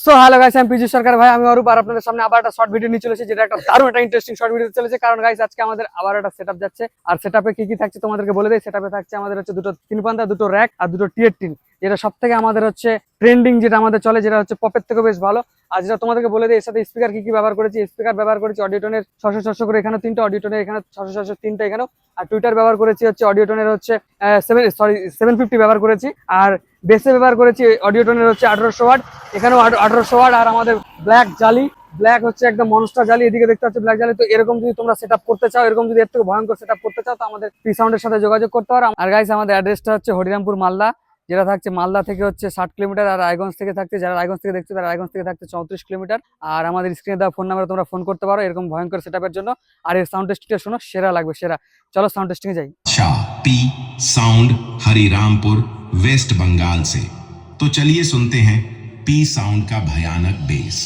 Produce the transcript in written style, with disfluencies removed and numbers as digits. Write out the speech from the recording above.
So hello guys, আমি পিজু সরকার ভাই, আমি অরূপ, আর আপনাদের সামনে আবার একটা শর্ট ভিডিও নিয়ে চলেছি, যেটা একটা দারুণ একটা ইন্টারেস্টিং শর্ট ভিডিও চলেছে। কারণ গাইস, আজকে আমাদের আবার একটা সেটআপ যাচ্ছে, আর সেটআপে কি কি থাকছে তোমাদেরকে বলে দেই। সেটআপে থাকছে আমাদের হচ্ছে দুটো তিন পান্তা, দুটো র্যাক আর দুটো টিয়ের টিন, যেটা সব থেকে আমাদের হচ্ছে ট্রেন্ডিং, যেটা আমাদের চলে, যেটা হচ্ছে পপের থেকে বেশ ভালো। আর যেটা তোমাদেরকে বলে দিই, এর সাথে স্পিকার কি কি ব্যবহার করেছি। স্পিকার ব্যবহার করেছি অডিওটনের 600 করে, এখানে তিনটা অডিওটনের, এখানে 600 তিনটা এখানেও। আর টুইটার ব্যবহার করেছি হচ্ছে অডিওটনের হচ্ছে 750 ব্যবহার করেছি। আর বেসে ব্যবহার করেছি অডিওটনের হচ্ছে 1800 ওয়াট, এখানেও 1800 ওয়াট। আর আমাদের ব্ল্যাক জালি, ব্ল্যাক হচ্ছে একদম মনস্টার জালি, এদিকে দেখতে পাচ্ছ ব্ল্যাক জালি। তো এরকম যদি তোমরা সেটআপ করতে চাও, এরকম যদি এর থেকে ভয়ঙ্কর সেটআপ করতে চাও, তো আমাদের পি সাউন্ডের সাথে যোগাযোগ করতে পারো। আর গাইস, আমাদের অ্যাড্রেসটা হচ্ছে হরিরামপুর মালদা, যেটা থাকছে মালদা থেকে হচ্ছে 60 কিলোমিটার। আর রায়গঞ্জ থেকে থাকছে, যারা রায়গঞ্জ থেকে দেখছো, তারা রায়গঞ্জ থেকে থাকছে 34 কিলোমিটার। আর আমাদের স্ক্রিনে দেওয়া ফোন নাম্বারে তোমরা ফোন করতে পারো এরকম ভয়ঙ্কর সেটআপের জন্য। আর এর সাউন্ড টেস্টিংটা শোনো, সেরা লাগবে, সেরা। চলো সাউন্ড টেস্টিং এ যাই। Shah P sound Harirampur West Bengal से। तो चलिए सुनते हैं पी साउंड का भयानक बेस।